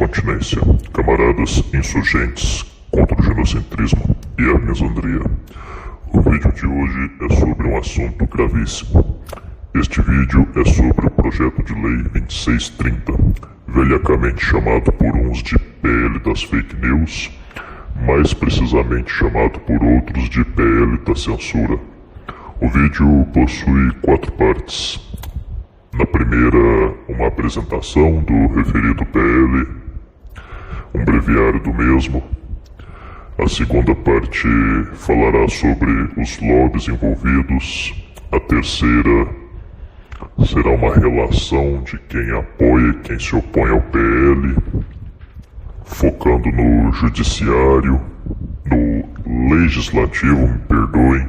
continência, camaradas insurgentes contra o genocentrismo e a misandria. O vídeo de hoje é sobre um assunto gravíssimo. Este vídeo é sobre o projeto de lei 2630, velhacamente chamado por uns de PL das fake news, mais precisamente chamado por outros de PL da censura. O vídeo possui 4 partes. Na primeira, uma apresentação do referido PL, um breviário do mesmo. A segunda parte falará sobre os lobbies envolvidos. A terceira será uma relação de quem apoia e quem se opõe ao PL, focando no judiciário, no legislativo, me perdoem.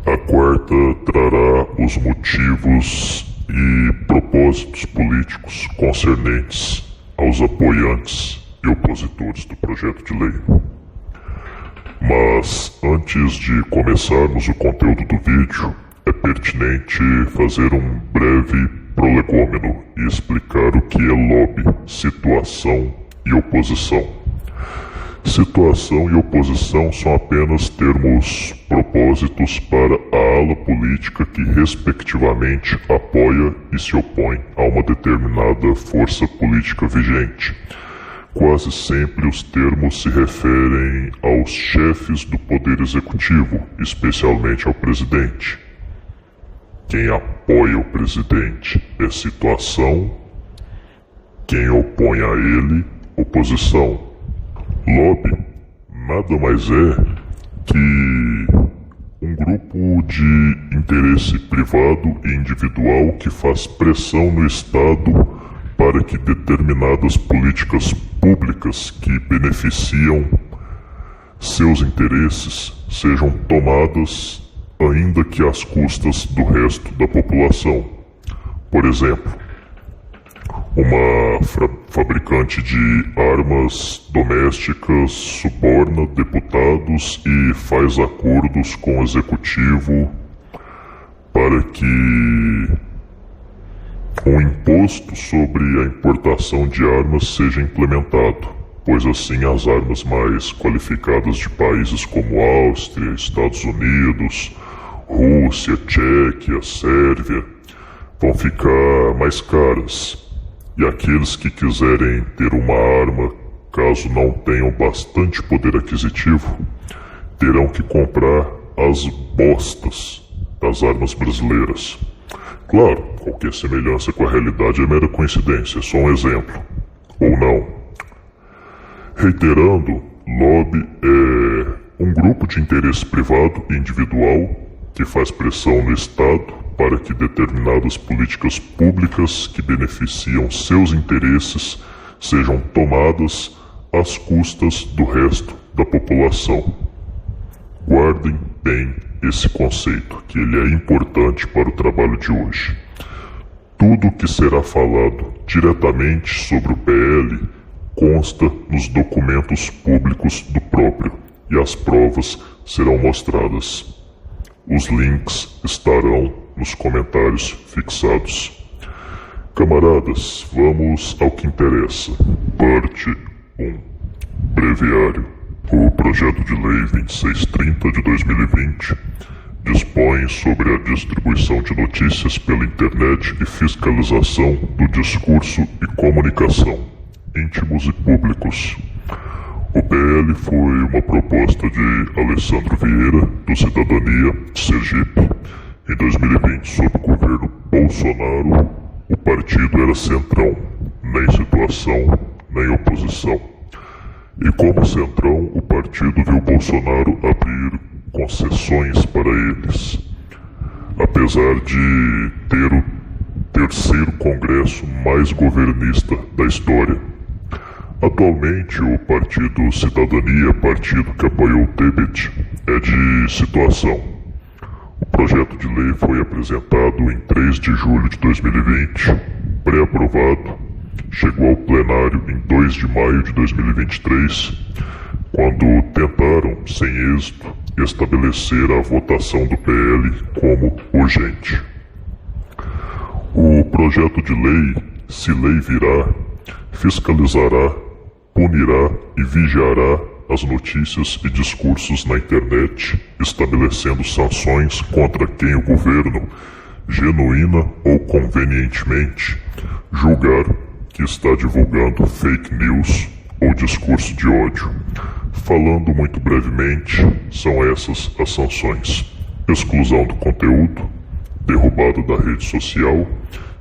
A quarta trará os motivos e propósitos políticos concernentes aos apoiantes e opositores do projeto de lei. Mas antes de começarmos o conteúdo do vídeo, é pertinente fazer um breve prolegômeno e explicar o que é lobby, situação e oposição. Situação e oposição são apenas termos propósitos para a ala política que respectivamente apoia e se opõe a uma determinada força política vigente. Quase sempre os termos se referem aos chefes do poder executivo, especialmente ao presidente. Quem apoia o presidente é situação, quem opõe a ele, oposição. Lobby nada mais é que um grupo de interesse privado e individual que faz pressão no Estado para que determinadas políticas públicas que beneficiam seus interesses sejam tomadas, ainda que às custas do resto da população. Por exemplo, uma fabricante de armas domésticas suborna deputados e faz acordos com o executivo para que um imposto sobre a importação de armas seja implementado, pois assim as armas mais qualificadas de países como Áustria, Estados Unidos, Rússia, Tchequia, Sérvia vão ficar mais caras. E aqueles que quiserem ter uma arma, caso não tenham bastante poder aquisitivo, terão que comprar as bostas das armas brasileiras. Claro, qualquer semelhança com a realidade é mera coincidência, é só um exemplo. Ou não. Reiterando, lobby é um grupo de interesse privado e individual que faz pressão no Estado para que determinadas políticas públicas que beneficiam seus interesses sejam tomadas às custas do resto da população. Guardem bem esse conceito, que ele é importante para o trabalho de hoje. Tudo o que será falado diretamente sobre o PL consta nos documentos públicos do próprio, e as provas serão mostradas. Os links estarão nos comentários fixados. Camaradas, vamos ao que interessa. Parte 1. Breviário. O projeto de lei 2630 de 2020 dispõe sobre a distribuição de notícias pela internet e fiscalização do discurso e comunicação, íntimos e públicos. O PL foi uma proposta de Alessandro Vieira, do Cidadania, de Sergipe. Em 2020, sob o governo Bolsonaro, o partido era centrão, nem situação, nem oposição. E como centrão, o partido viu Bolsonaro abrir concessões para eles. Apesar de ter o terceiro congresso mais governista da história. Atualmente, o partido Cidadania, partido que apoiou Tebet, é de situação. O projeto de lei foi apresentado em 3 de julho de 2020, pré-aprovado, chegou ao plenário em 2 de maio de 2023, quando tentaram, sem êxito, estabelecer a votação do PL como urgente. O projeto de lei, se lei virá, fiscalizará, punirá e vigiará as notícias e discursos na internet, estabelecendo sanções contra quem o governo, genuína ou convenientemente, julgar que está divulgando fake news ou discurso de ódio. Falando muito brevemente, são essas as sanções: exclusão do conteúdo, derrubada da rede social,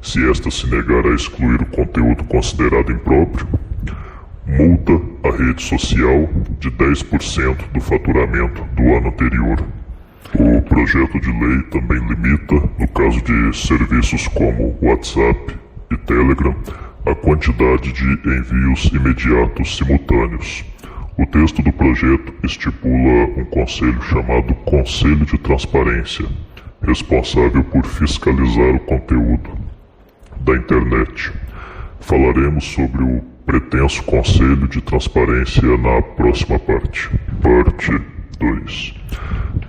se esta se negar a excluir o conteúdo considerado impróprio, multa à rede social de 10% do faturamento do ano anterior. O projeto de lei também limita, no caso de serviços como WhatsApp e Telegram, a quantidade de envios imediatos simultâneos. O texto do projeto estipula um conselho chamado Conselho de Transparência, responsável por fiscalizar o conteúdo da internet. Falaremos sobre o pretenso Conselho de Transparência na próxima parte. Parte 2.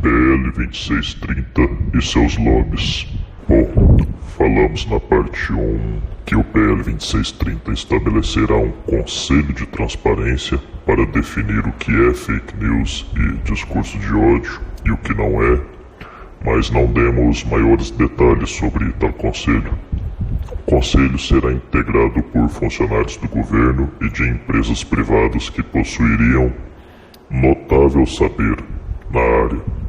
PL 2630 e seus lobbies. Bom, falamos na parte 1 que o PL 2630 estabelecerá um Conselho de Transparência para definir o que é fake news e discurso de ódio e o que não é, mas não demos maiores detalhes sobre tal conselho. O conselho será integrado por funcionários do governo e de empresas privadas que possuiriam notável saber na área.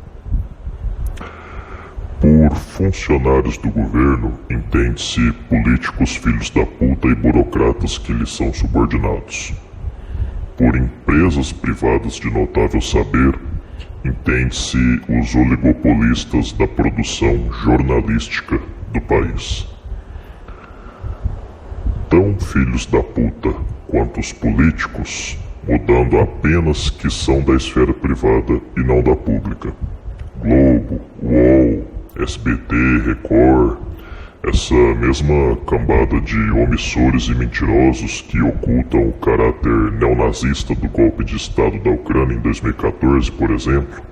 Por funcionários do governo, entende-se políticos filhos da puta e burocratas que lhes são subordinados. Por empresas privadas de notável saber, entende-se os oligopolistas da produção jornalística do país. Tão filhos da puta quanto os políticos, mudando apenas que são da esfera privada e não da pública. Globo, UOL, SBT, Record, essa mesma cambada de omissores e mentirosos que ocultam o caráter neonazista do golpe de Estado da Ucrânia em 2014, por exemplo,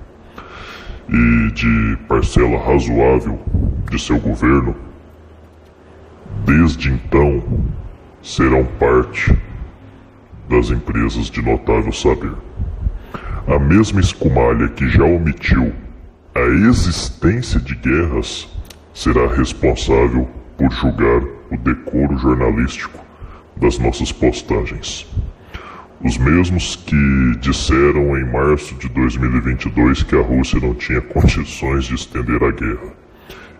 e de parcela razoável de seu governo, desde então serão parte das empresas de notável saber. A mesma escumalha que já omitiu a existência de guerras será responsável por julgar o decoro jornalístico das nossas postagens. Os mesmos que disseram em março de 2022 que a Rússia não tinha condições de estender a guerra.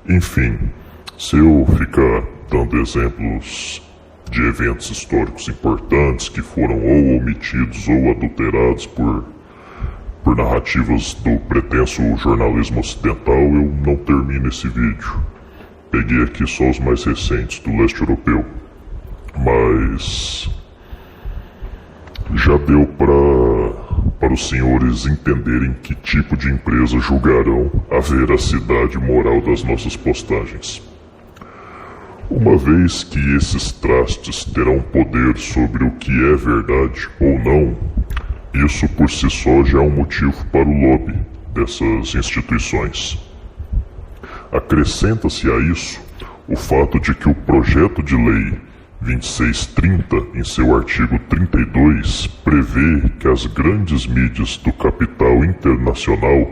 Enfim, se eu ficar dando exemplos de eventos históricos importantes que foram ou omitidos ou adulterados por narrativas do pretenso jornalismo ocidental, eu não termino esse vídeo. Peguei aqui só os mais recentes do leste europeu, mas já deu para os senhores entenderem que tipo de empresa julgarão a veracidade moral das nossas postagens. Uma vez que esses trastes terão poder sobre o que é verdade ou não, isso por si só já é um motivo para o lobby dessas instituições. Acrescenta-se a isso o fato de que o projeto de lei 2630, em seu artigo 32, prevê que as grandes mídias do capital internacional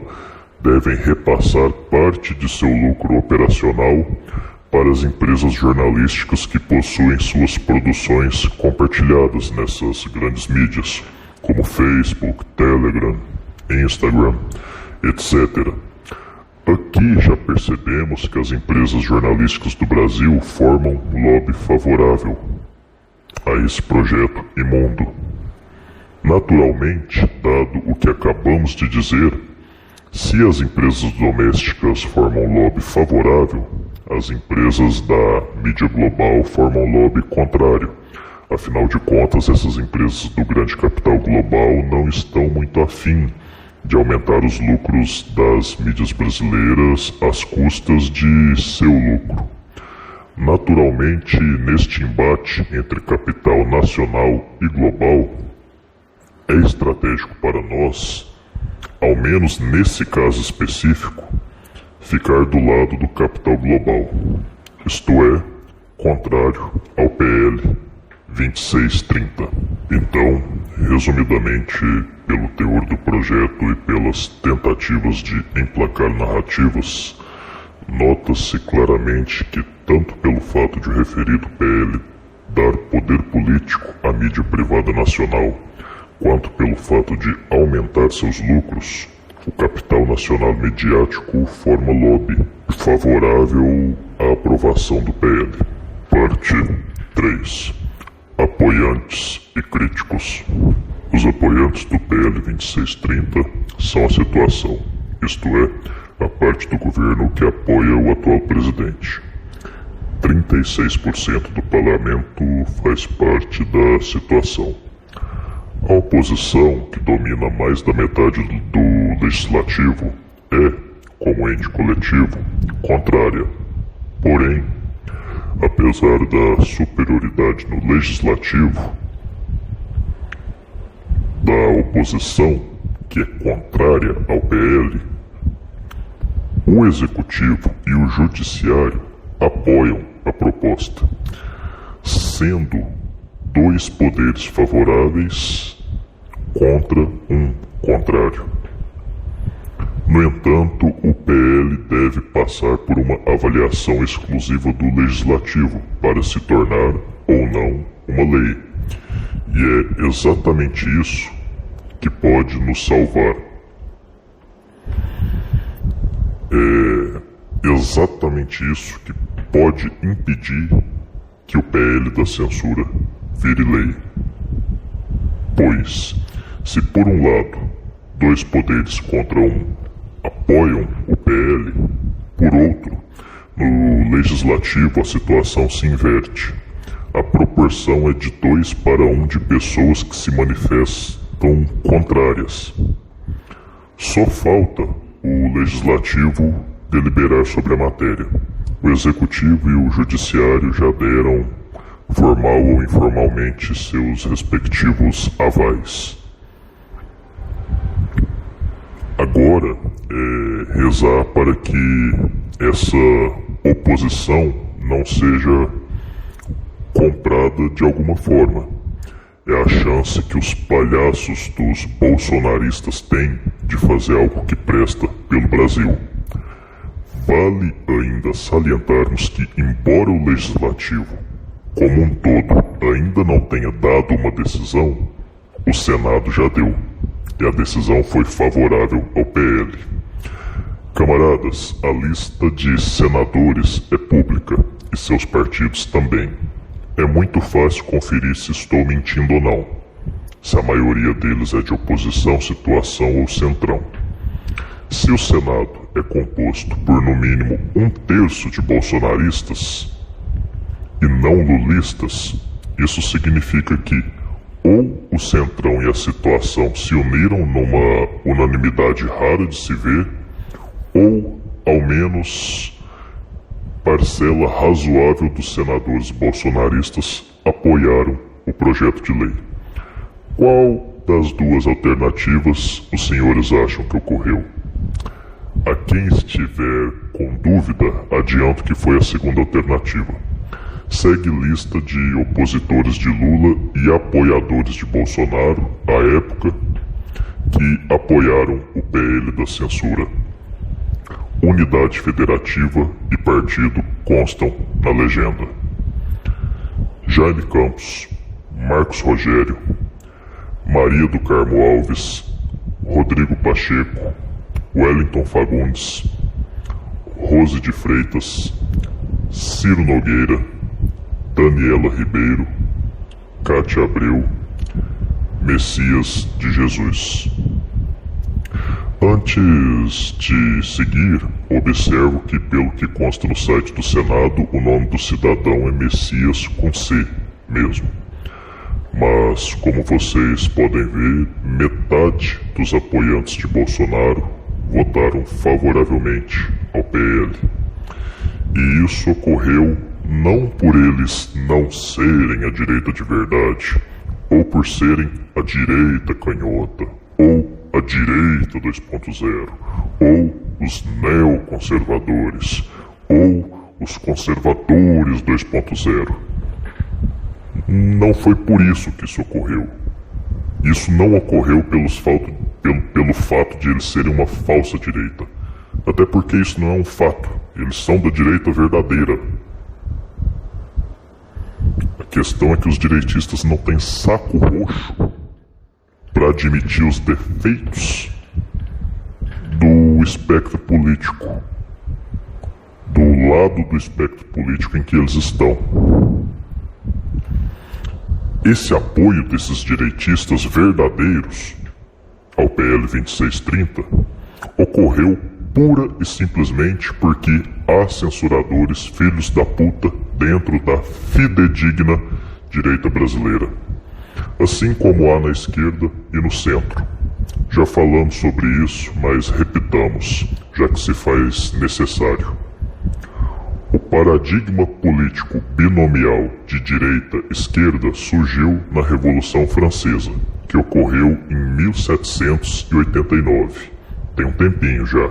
devem repassar parte de seu lucro operacional para as empresas jornalísticas que possuem suas produções compartilhadas nessas grandes mídias, como Facebook, Telegram, Instagram, etc. Aqui já percebemos que as empresas jornalísticas do Brasil formam um lobby favorável a esse projeto imundo. Naturalmente, dado o que acabamos de dizer, se as empresas domésticas formam um lobby favorável, as empresas da mídia global formam um lobby contrário. Afinal de contas, essas empresas do grande capital global não estão muito afim de aumentar os lucros das mídias brasileiras às custas de seu lucro. Naturalmente, neste embate entre capital nacional e global, é estratégico para nós, ao menos nesse caso específico, ficar do lado do capital global, isto é, contrário ao PL 2630. Então, resumidamente, pelo teor do projeto e pelas tentativas de emplacar narrativas, nota-se claramente que, tanto pelo fato de o referido PL dar poder político à mídia privada nacional, quanto pelo fato de aumentar seus lucros, o capital nacional midiático forma lobby favorável à aprovação do PL. Parte 3. Apoiantes e críticos. Os apoiantes do PL 2630 são a situação, isto é, a parte do governo que apoia o atual presidente. 36% do parlamento faz parte da situação. A oposição, que domina mais da metade do legislativo, é, como ente coletivo, contrária. Porém, apesar da superioridade no legislativo da oposição, que é contrária ao PL, o executivo e o judiciário apoiam a proposta, sendo dois poderes favoráveis contra um contrário. No entanto, o PL deve passar por uma avaliação exclusiva do legislativo para se tornar ou não uma lei. E é exatamente isso que pode nos salvar. É exatamente isso que pode impedir que o PL da censura vire lei. Pois, se por um lado, dois poderes contra um apoiam o PL, por outro, no legislativo a situação se inverte. A proporção é de 2:1 de pessoas que se manifestam contrárias. Só falta o legislativo deliberar sobre a matéria. O executivo e o judiciário já deram, formal ou informalmente, seus respectivos avais. Agora é rezar para que essa oposição não seja comprada de alguma forma. É a chance que os palhaços dos bolsonaristas têm de fazer algo que presta pelo Brasil. Vale ainda salientarmos que, embora o legislativo, como um todo, ainda não tenha dado uma decisão, o Senado já deu, e a decisão foi favorável ao PL. Camaradas, a lista de senadores é pública, e seus partidos também. É muito fácil conferir se estou mentindo ou não, se a maioria deles é de oposição, situação ou centrão. Se o Senado é composto por no mínimo 1/3 de bolsonaristas e não lulistas, isso significa que ou o centrão e a situação se uniram numa unanimidade rara de se ver, ou, ao menos, parcela razoável dos senadores bolsonaristas apoiaram o projeto de lei. Qual das duas alternativas os senhores acham que ocorreu? A quem estiver com dúvida, adianto que foi a segunda alternativa. Segue lista de opositores de Lula e apoiadores de Bolsonaro, à época, que apoiaram o PL da censura. Unidade federativa e partido constam na legenda. Jaime Campos, Marcos Rogério, Maria do Carmo Alves, Rodrigo Pacheco, Wellington Fagundes, Rose de Freitas, Ciro Nogueira, Daniela Ribeiro, Cátia Abreu, Messias de Jesus. Antes de seguir, observo que, pelo que consta no site do Senado, o nome do cidadão é Messias com C mesmo. Mas, como vocês podem ver, metade dos apoiantes de Bolsonaro votaram favoravelmente ao PL. E isso ocorreu não por eles não serem a direita de verdade, ou por serem a direita canhota, ou a direita 2.0, ou os neoconservadores, ou os conservadores 2.0. Não foi por isso que isso ocorreu. Isso não ocorreu pelo fato de eles serem uma falsa direita. Até porque isso não é um fato. Eles são da direita verdadeira. A questão é que os direitistas não têm saco roxo para admitir os defeitos do espectro político, do lado do espectro político em que eles estão. Esse apoio desses direitistas verdadeiros ao PL 2630 ocorreu pura e simplesmente porque há censuradores filhos da puta dentro da fidedigna direita brasileira, assim como há na esquerda e no centro. Já falamos sobre isso, mas repitamos, já que se faz necessário. O paradigma político binomial de direita-esquerda surgiu na Revolução Francesa, que ocorreu em 1789. Tem um tempinho já.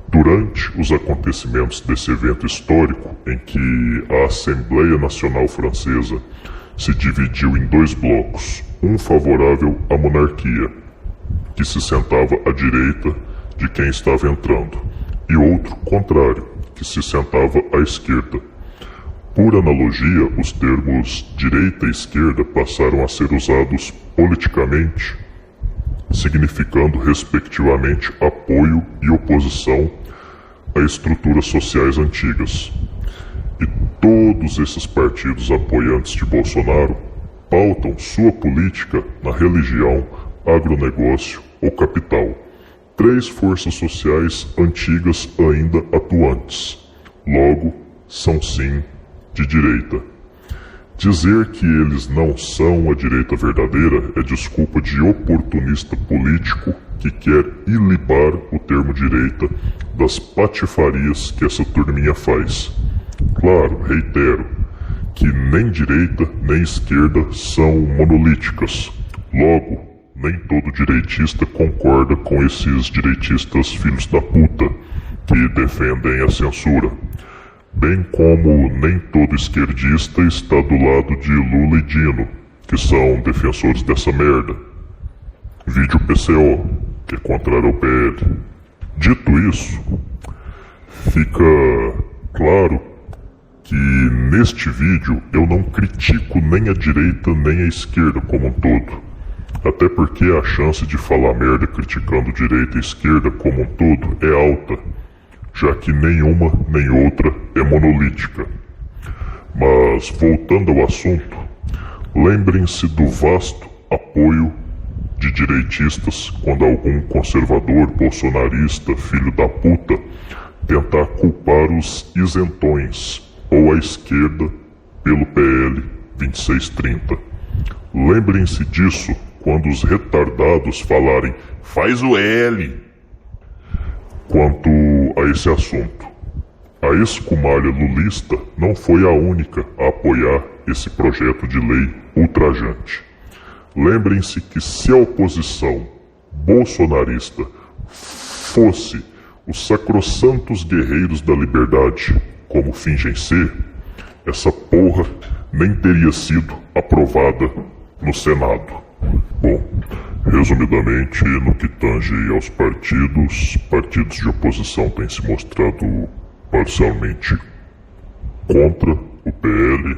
Durante os acontecimentos desse evento histórico, em que a Assembleia Nacional Francesa se dividiu em dois blocos, um favorável à monarquia, que se sentava à direita de quem estava entrando, e outro contrário, que se sentava à esquerda. Por analogia, os termos direita e esquerda passaram a ser usados politicamente, significando respectivamente apoio e oposição a estruturas sociais antigas. E todos esses partidos apoiantes de Bolsonaro pautam sua política na religião, agronegócio ou capital. Três forças sociais antigas ainda atuantes. Logo, são sim de direita. Dizer que eles não são a direita verdadeira é desculpa de oportunista político que quer ilibar o termo direita das patifarias que essa turminha faz. Claro, reitero, que nem direita nem esquerda são monolíticas. Logo, nem todo direitista concorda com esses direitistas filhos da puta que defendem a censura. Bem como nem todo esquerdista está do lado de Lula e Dino, que são defensores dessa merda. Vide o PCO, que é contrário ao PL. Dito isso, fica claro que neste vídeo eu não critico nem a direita nem a esquerda como um todo. Até porque a chance de falar merda criticando direita e esquerda como um todo é alta, já que nenhuma nem outra é monolítica. Mas, voltando ao assunto, lembrem-se do vasto apoio de direitistas quando algum conservador, bolsonarista, filho da puta, tentar culpar os isentões ou a esquerda pelo PL 2630. Lembrem-se disso quando os retardados falarem "faz o L" quanto a esse assunto. A escumalha lulista não foi a única a apoiar esse projeto de lei ultrajante. Lembrem-se que se a oposição bolsonarista fosse os sacrossantos guerreiros da liberdade, como fingem ser, essa porra nem teria sido aprovada no Senado. Bom, resumidamente, no que tange aos partidos de oposição têm se mostrado parcialmente contra o PL,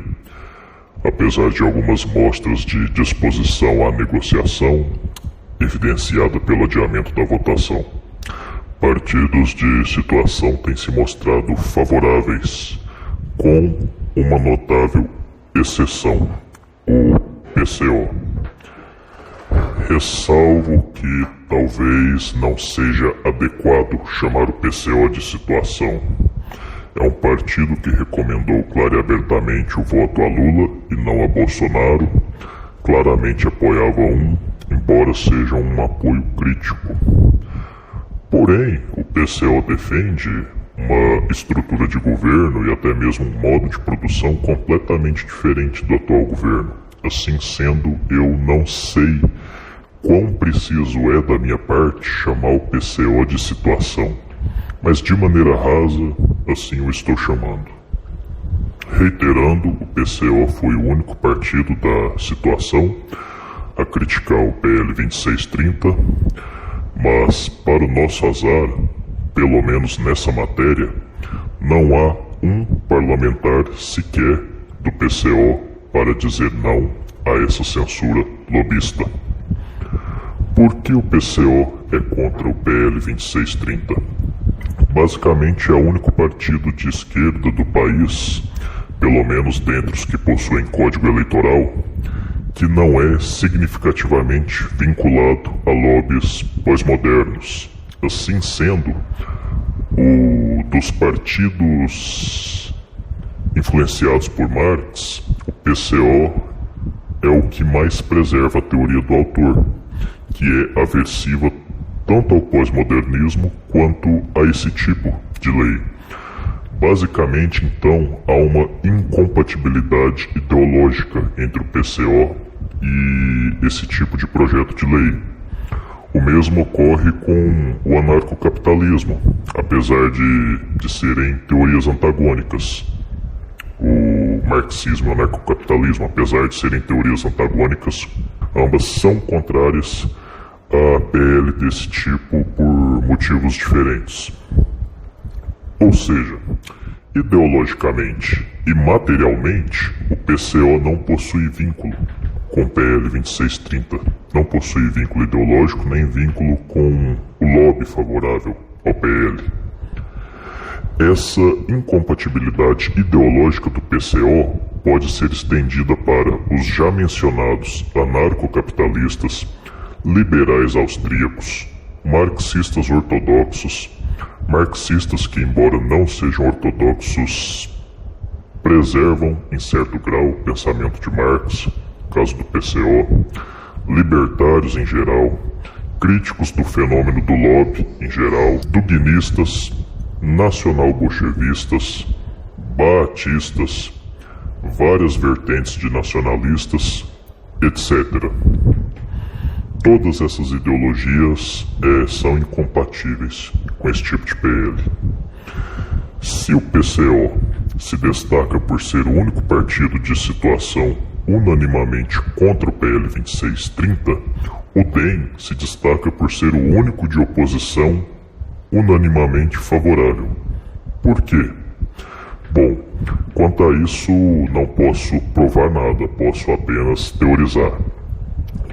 apesar de algumas mostras de disposição à negociação, evidenciada pelo adiamento da votação. Partidos de situação têm se mostrado favoráveis, com uma notável exceção, o PCO. Ressalvo que talvez não seja adequado chamar o PCO de situação. É um partido que recomendou clara e abertamente o voto a Lula e não a Bolsonaro. Claramente apoiava um, embora seja um apoio crítico. Porém, o PCO defende uma estrutura de governo e até mesmo um modo de produção completamente diferente do atual governo. Assim sendo, eu não sei quão preciso é da minha parte chamar o PCO de situação, mas de maneira rasa, assim o estou chamando. Reiterando, o PCO foi o único partido da situação a criticar o PL 2630, mas, para o nosso azar, pelo menos nessa matéria, não há um parlamentar sequer do PCO para dizer não a essa censura lobista. Por que o PCO é contra o PL 2630? Basicamente é o único partido de esquerda do país, pelo menos dentre os que possuem código eleitoral, que não é significativamente vinculado a lobbies pós-modernos. Assim sendo, o dos partidos influenciados por Marx, o PCO é o que mais preserva a teoria do autor, que é aversiva tanto ao pós-modernismo quanto a esse tipo de lei. Basicamente, então, há uma incompatibilidade ideológica entre o PCO e esse tipo de projeto de lei. O mesmo ocorre com o anarcocapitalismo, apesar de serem teorias antagônicas. O marxismo e o anarcocapitalismo, apesar de serem teorias antagônicas, ambas são contrárias a PL desse tipo por motivos diferentes. Ou seja, ideologicamente e materialmente, o PCO não possui vínculo com o PL 2630. Não possui vínculo ideológico nem vínculo com o lobby favorável ao PL. Essa incompatibilidade ideológica do PCO pode ser estendida para os já mencionados anarcocapitalistas, liberais austríacos, marxistas ortodoxos, marxistas que, embora não sejam ortodoxos, preservam em certo grau o pensamento de Marx, no caso do PCO, libertários em geral, críticos do fenômeno do lobby em geral, duguinistas, nacional-bolchevistas, baatistas, várias vertentes de nacionalistas, etc. Todas essas ideologias são incompatíveis com esse tipo de PL. Se o PCO se destaca por ser o único partido de situação unanimamente contra o PL 2630, o DEM se dstaca por ser o único de oposição unanimamente favorável. Por quê? Bom, quanto a isso não posso provar nada, posso apenas teorizar.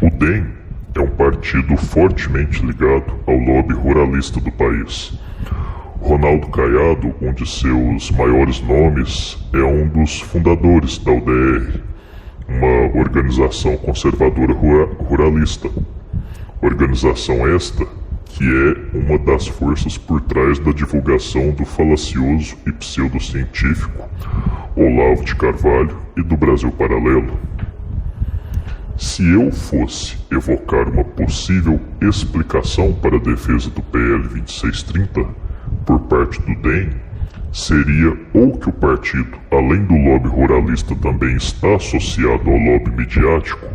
O DEM é um partido fortemente ligado ao lobby ruralista do país. Ronaldo Caiado, um de seus maiores nomes, é um dos fundadores da UDR, uma organização conservadora ruralista. Organização esta que é uma das forças por trás da divulgação do falacioso e pseudocientífico Olavo de Carvalho e do Brasil Paralelo. Se eu fosse evocar uma possível explicação para a defesa do PL 2630 por parte do DEM, seria ou que o partido, além do lobby ruralista, também está associado ao lobby midiático,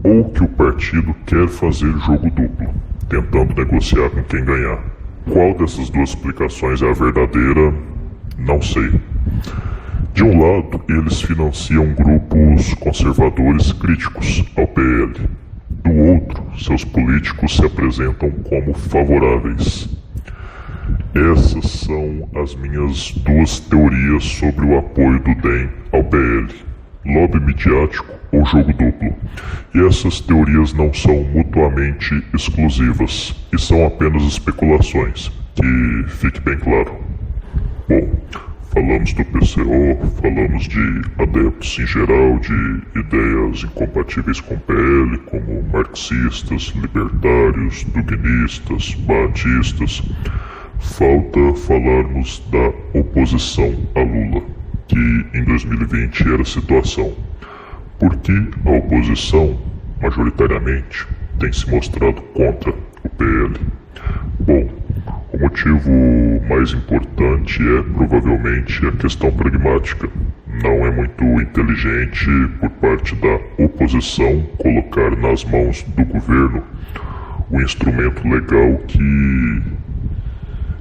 ou que o partido quer fazer jogo duplo, tentando negociar com quem ganhar. Qual dessas duas explicações é a verdadeira? Não sei. De um lado, eles financiam grupos conservadores críticos ao PL. Do outro, seus políticos se apresentam como favoráveis. Essas são as minhas duas teorias sobre o apoio do DEM ao PL. Lobby midiático ou jogo duplo. E essas teorias não são mutuamente exclusivas e são apenas especulações, que fique bem claro. Bom, falamos do PCO, falamos de adeptos em geral de ideias incompatíveis com o PL, como marxistas, libertários, duguinistas, baatistas. Falta falarmos da oposição a Lula, que em 2020 era a situação. Porque a oposição, majoritariamente, tem se mostrado contra o PL. Bom, o motivo mais importante é provavelmente a questão pragmática. Não é muito inteligente por parte da oposição colocar nas mãos do governo o instrumento legal que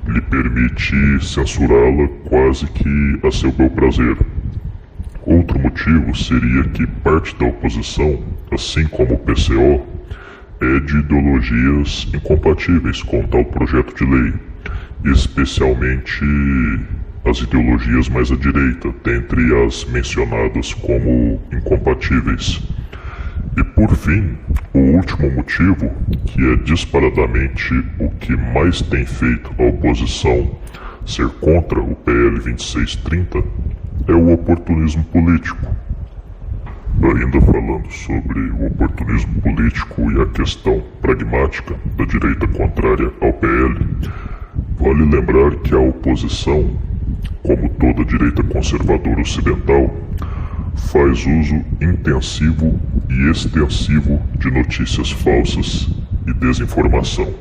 lhe permite censurá-la quase que a seu bel prazer. Outro motivo seria que parte da oposição, assim como o PCO, é de ideologias incompatíveis com tal projeto de lei, especialmente as ideologias mais à direita, dentre as mencionadas como incompatíveis. E por fim, o último motivo, que é disparadamente o que mais tem feito a oposição ser contra o PL 2630, é o oportunismo político. Ainda falando sobre o oportunismo político e a questão pragmática da direita contrária ao PL, vale lembrar que a oposição, como toda direita conservadora ocidental, faz uso intensivo e extensivo de notícias falsas e desinformação.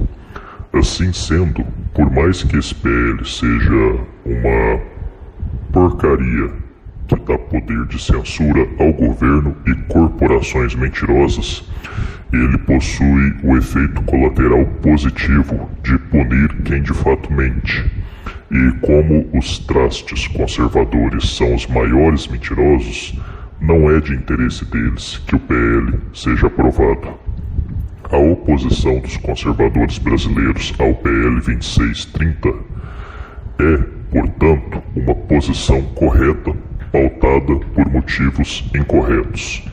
Assim sendo, por mais que esse PL seja uma porcaria que dá poder de censura ao governo e corporações mentirosas, ele possui o efeito colateral positivo de punir quem de fato mente. E como os trastes conservadores são os maiores mentirosos, não é de interesse deles que o PL seja aprovado. A oposição dos conservadores brasileiros ao PL 2630 é, portanto, uma posição correta, pautada por motivos incorretos.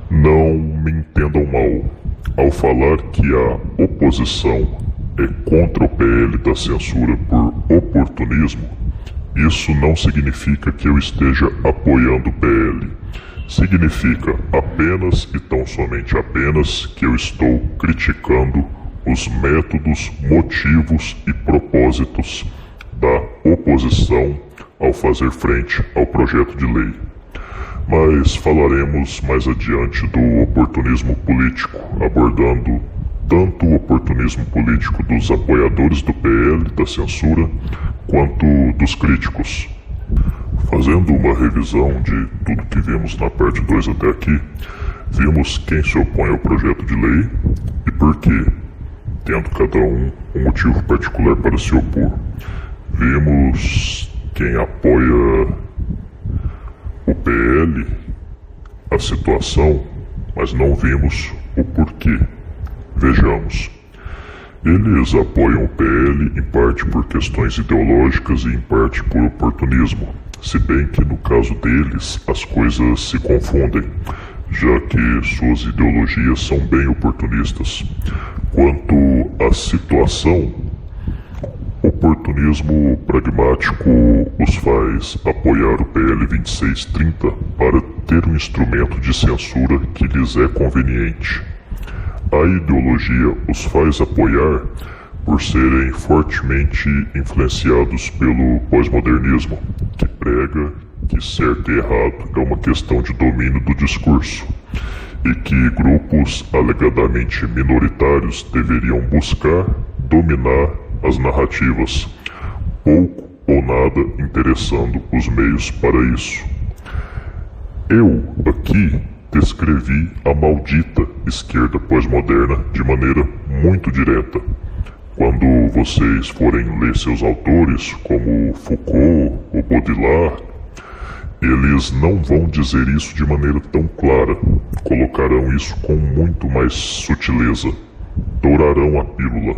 Não me entendam mal ao falar que a oposição é contra o PL da censura por oportunismo. Isso não significa que eu esteja apoiando o PL. Significa apenas e tão somente apenas que eu estou criticando os métodos, motivos e propósitos da oposição ao fazer frente ao projeto de lei. Mas falaremos mais adiante do oportunismo político, abordando tanto o oportunismo político dos apoiadores do PL da censura, quanto dos críticos. Fazendo uma revisão de tudo que vimos na parte 2 até aqui, vimos quem se opõe ao projeto de lei e por quê, tendo cada um motivo particular para se opor. Vimos quem apoia o PL, a situação, mas não vimos o porquê. Vejamos. Eles apoiam o PL em parte por questões ideológicas e em parte por oportunismo, se bem que no caso deles as coisas se confundem, já que suas ideologias são bem oportunistas. Quanto à situação, oportunismo pragmático os faz apoiar o PL 2630 para ter um instrumento de censura que lhes é conveniente. A ideologia os faz apoiar por serem fortemente influenciados pelo pós-modernismo, que prega que certo e errado é uma questão de domínio do discurso, e que grupos alegadamente minoritários deveriam buscar dominar as narrativas, pouco ou nada interessando os meios para isso. Eu, aqui, descrevi a maldita esquerda pós-moderna de maneira muito direta. Quando vocês forem ler seus autores, como Foucault ou Baudrillard, eles não vão dizer isso de maneira tão clara, colocarão isso com muito mais sutileza, dourarão a pílula.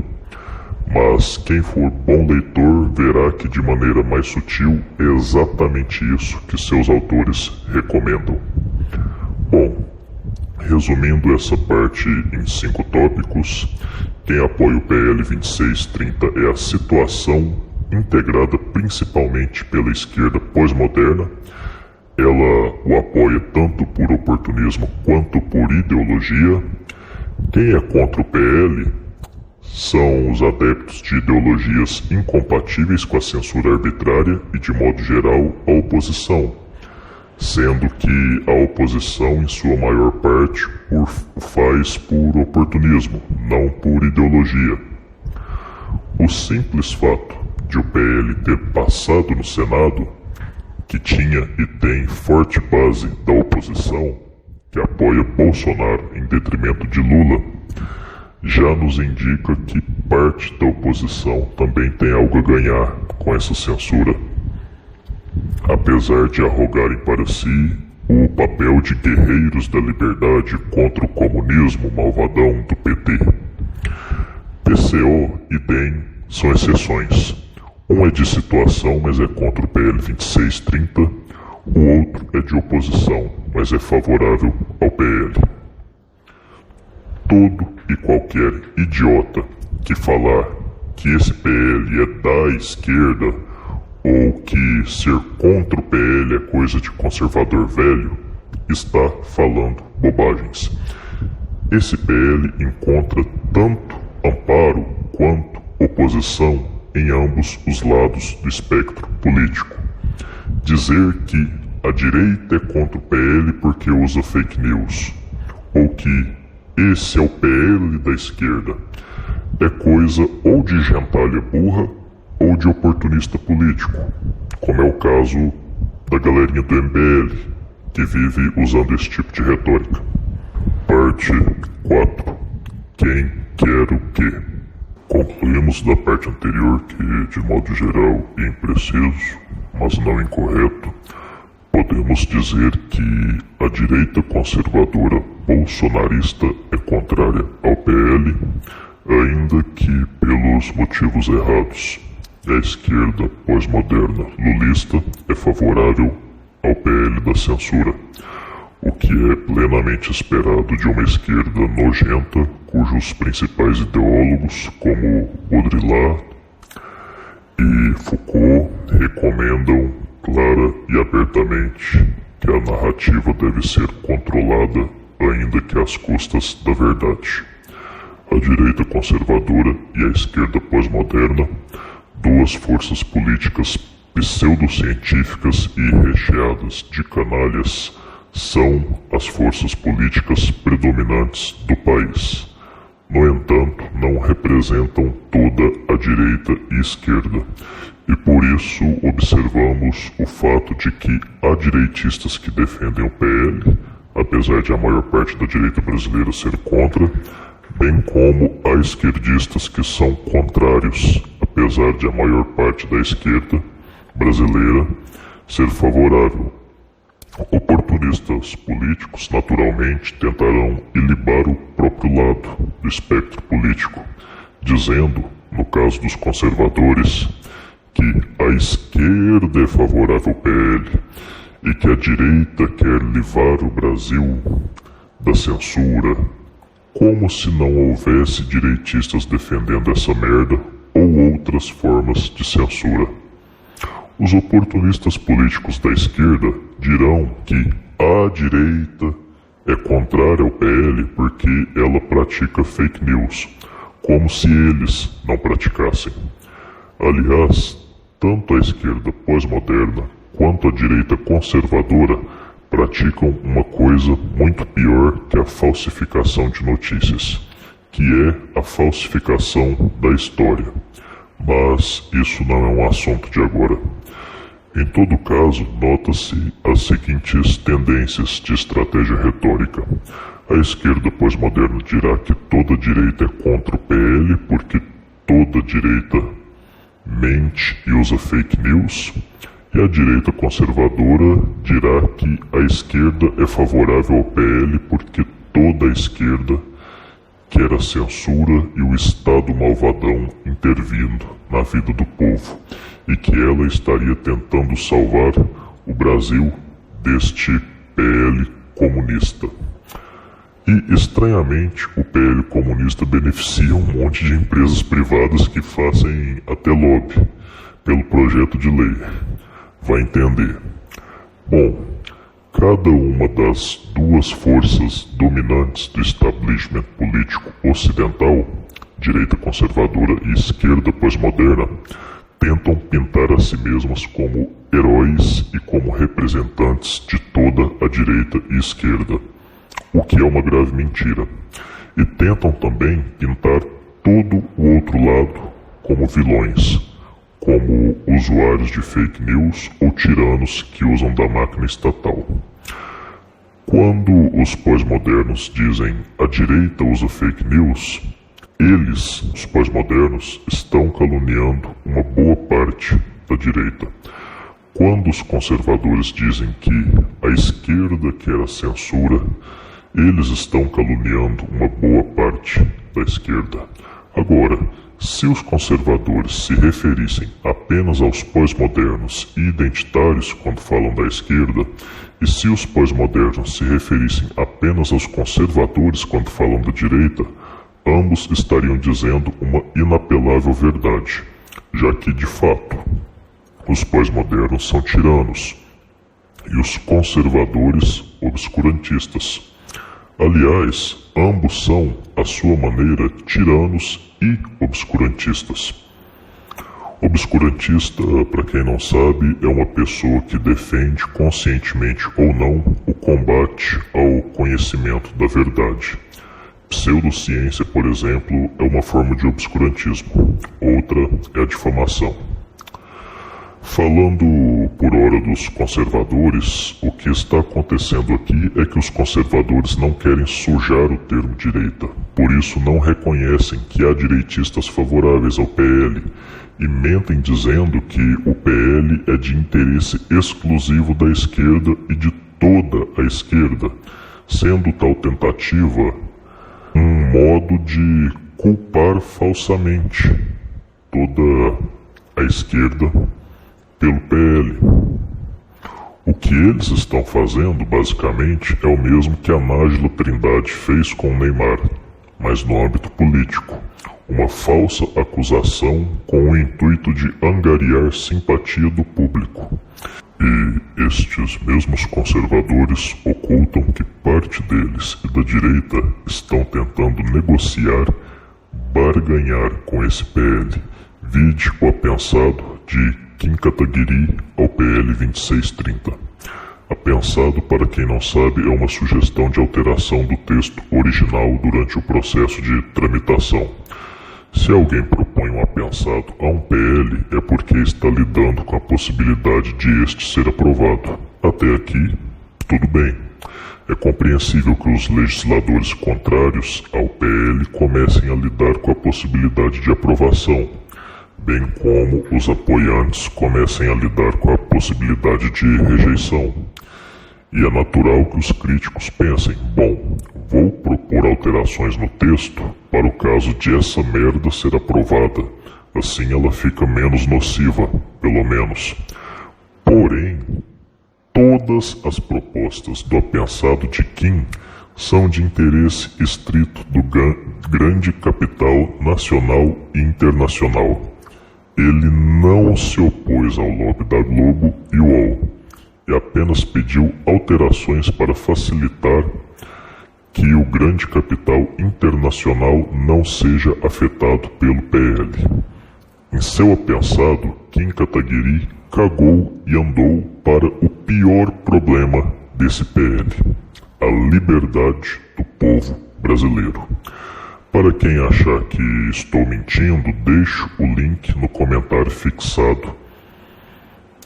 Mas quem for bom leitor verá que de maneira mais sutil é exatamente isso que seus autores recomendam. Bom, resumindo essa parte em 5 tópicos, quem apoia o PL 2630 é a situação integrada principalmente pela esquerda pós-moderna. Ela o apoia tanto por oportunismo quanto por ideologia. Quem é contra o PL são os adeptos de ideologias incompatíveis com a censura arbitrária e, de modo geral, a oposição, sendo que a oposição, em sua maior parte, o faz por oportunismo, não por ideologia. O simples fato de o PL ter passado no Senado, que tinha e tem forte base da oposição, que apoia Bolsonaro em detrimento de Lula, já nos indica que parte da oposição também tem algo a ganhar com essa censura. Apesar apesar de arrogarem para si o papel de guerreiros da liberdade contra o comunismo malvadão do PT. PCO e DEM são exceções. Um é de situação, mas é contra o PL 2630. O outro é de oposição, mas é favorável ao PL. Todo e qualquer idiota que falar que esse PL é da esquerda ou que ser contra o PL é coisa de conservador velho está falando bobagens. Esse PL encontra tanto amparo quanto oposição em ambos os lados do espectro político. Dizer que a direita é contra o PL porque usa fake news, ou que esse é o PL da esquerda, é coisa ou de gentalha burra ou de oportunista político, como é o caso da galerinha do MBL, que vive usando esse tipo de retórica. Parte 4. Quem quer o quê? Concluímos da parte anterior que, de modo geral e impreciso, mas não incorreto, podemos dizer que a direita conservadora bolsonarista é contrária ao PL, ainda que pelos motivos errados. A esquerda pós-moderna lulista é favorável ao PL da censura, o que é plenamente esperado de uma esquerda nojenta, cujos principais ideólogos, como Baudrillard e Foucault, recomendam clara e abertamente que a narrativa deve ser controlada, ainda que às custas da verdade. A direita conservadora e a esquerda pós-moderna, duas forças políticas pseudocientíficas e recheadas de canalhas, são as forças políticas predominantes do país. No entanto, não representam toda a direita e esquerda, e por isso observamos o fato de que há direitistas que defendem o PL, apesar de a maior parte da direita brasileira ser contra, bem como há esquerdistas que são contrários, apesar de a maior parte da esquerda brasileira ser favorável. Oportunistas políticos naturalmente tentarão ilibar o próprio lado do espectro político, dizendo, no caso dos conservadores, que a esquerda é favorável ao PL e que a direita quer livrar o Brasil da censura, como se não houvesse direitistas defendendo essa merda ou outras formas de censura. Os oportunistas políticos da esquerda dirão que a direita é contrária ao PL porque ela pratica fake news, como se eles não praticassem. Aliás, tanto a esquerda pós-moderna quanto a direita conservadora praticam uma coisa muito pior que a falsificação de notícias, que é a falsificação da história. Mas isso não é um assunto de agora. Em todo caso, nota-se as seguintes tendências de estratégia retórica. A esquerda pós-moderna dirá que toda direita é contra o PL porque toda direita mente e usa fake news, e a direita conservadora dirá que a esquerda é favorável ao PL porque toda a esquerda quer a censura e o Estado malvadão intervindo na vida do povo, e que ela estaria tentando salvar o Brasil deste PL comunista. E, estranhamente, o PL comunista beneficia um monte de empresas privadas que fazem até lobby pelo projeto de lei. Vai entender. Bom, cada uma das duas forças dominantes do establishment político ocidental, direita conservadora e esquerda pós-moderna, tentam pintar a si mesmas como heróis e como representantes de toda a direita e esquerda, o que é uma grave mentira. E tentam também pintar todo o outro lado como vilões, como usuários de fake news ou tiranos que usam da máquina estatal. Quando os pós-modernos dizem a direita usa fake news, eles, os pós-modernos, estão caluniando uma boa parte da direita, quando os conservadores dizem que a esquerda quer a censura, eles estão caluniando uma boa parte da esquerda. Agora, se os conservadores se referissem apenas aos pós-modernos e identitários quando falam da esquerda, e se os pós-modernos se referissem apenas aos conservadores quando falam da direita, ambos estariam dizendo uma inapelável verdade, já que, de fato, os pós-modernos são tiranos e os conservadores obscurantistas. Aliás, ambos são, à sua maneira, tiranos e obscurantistas. Obscurantista, para quem não sabe, é uma pessoa que defende, conscientemente ou não, o combate ao conhecimento da verdade. Pseudociência, por exemplo, é uma forma de obscurantismo. Outra é a difamação. Falando por hora dos conservadores, o que está acontecendo aqui é que os conservadores não querem sujar o termo direita, por isso não reconhecem que há direitistas favoráveis ao PL e mentem dizendo que o PL é de interesse exclusivo da esquerda e de toda a esquerda, sendo tal tentativa um modo de culpar falsamente toda a esquerda pelo PL. O que eles estão fazendo, basicamente, é o mesmo que a Nájila Trindade fez com o Neymar, mas no âmbito político. Uma falsa acusação com o intuito de angariar simpatia do público. E estes mesmos conservadores ocultam que parte deles e da direita estão tentando negociar, barganhar com esse PL. Vide o apensado de Kim Kataguiri ao PL 2630. Apensado, para quem não sabe, é uma sugestão de alteração do texto original durante o processo de tramitação. Se alguém propõe um apensado a um PL, é porque está lidando com a possibilidade de este ser aprovado. Até aqui, tudo bem. É compreensível que os legisladores contrários ao PL comecem a lidar com a possibilidade de aprovação, bem como os apoiantes comecem a lidar com a possibilidade de rejeição. E é natural que os críticos pensem, bom, vou propor alterações no texto para o caso de essa merda ser aprovada, assim ela fica menos nociva, pelo menos. Porém, todas as propostas do apensado de Kim são de interesse estrito do grande capital nacional e internacional. Ele não se opôs ao lobby da Globo e UOL, e apenas pediu alterações para facilitar que o grande capital internacional não seja afetado pelo PL. Em seu apensado, Kim Kataguiri cagou e andou para o pior problema desse PL, a liberdade do povo brasileiro. Para quem achar que estou mentindo, deixo o link no comentário fixado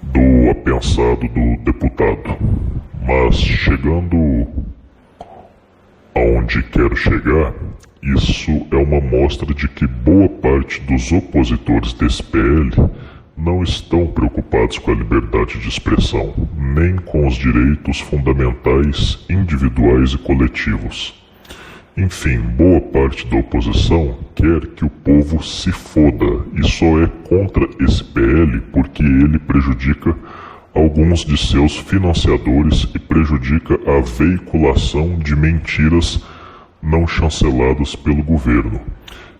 do apensado do deputado. Mas chegando aonde quero chegar, isso é uma mostra de que boa parte dos opositores desse PL não estão preocupados com a liberdade de expressão, nem com os direitos fundamentais individuais e coletivos. Enfim, boa parte da oposição quer que o povo se foda e só é contra esse PL porque ele prejudica alguns de seus financiadores e prejudica a veiculação de mentiras não chanceladas pelo governo.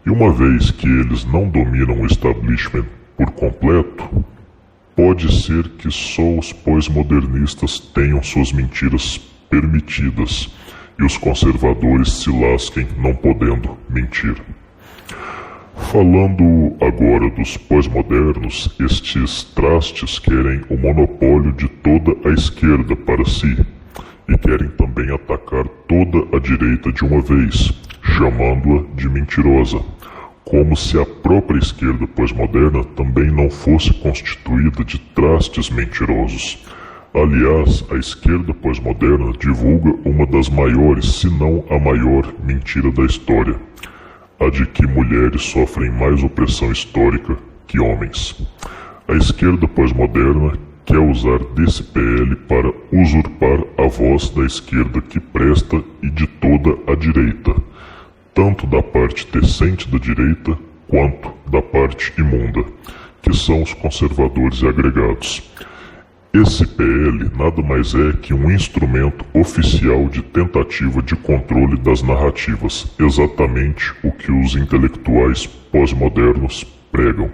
E uma vez que eles não dominam o establishment por completo, pode ser que só os pós-modernistas tenham suas mentiras permitidas e os conservadores se lasquem não podendo mentir. Falando agora dos pós-modernos, estes trastes querem o monopólio de toda a esquerda para si e querem também atacar toda a direita de uma vez, chamando-a de mentirosa, como se a própria esquerda pós-moderna também não fosse constituída de trastes mentirosos. Aliás, a esquerda pós-moderna divulga uma das maiores, se não a maior, mentira da história, a de que mulheres sofrem mais opressão histórica que homens. A esquerda pós-moderna quer usar desse PL para usurpar a voz da esquerda que presta e de toda a direita, tanto da parte decente da direita quanto da parte imunda, que são os conservadores e agregados. Esse PL nada mais é que um instrumento oficial de tentativa de controle das narrativas, exatamente o que os intelectuais pós-modernos pregam.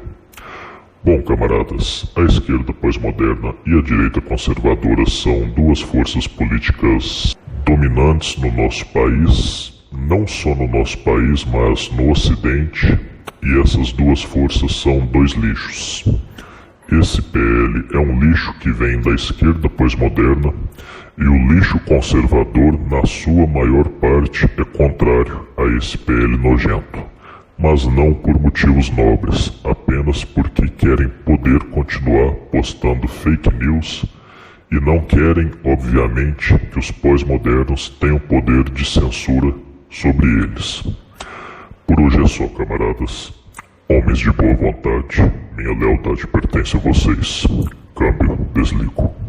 Bom, camaradas, a esquerda pós-moderna e a direita conservadora são duas forças políticas dominantes no nosso país, não só no nosso país, mas no Ocidente, e essas duas forças são dois lixos. Esse PL é um lixo que vem da esquerda pós-moderna e o lixo conservador, na sua maior parte, é contrário a esse PL nojento, mas não por motivos nobres, apenas porque querem poder continuar postando fake news e não querem, obviamente, que os pós-modernos tenham poder de censura sobre eles. Por hoje é só, camaradas. Homens de boa vontade, minha lealdade pertence a vocês. Câmbio, desligo.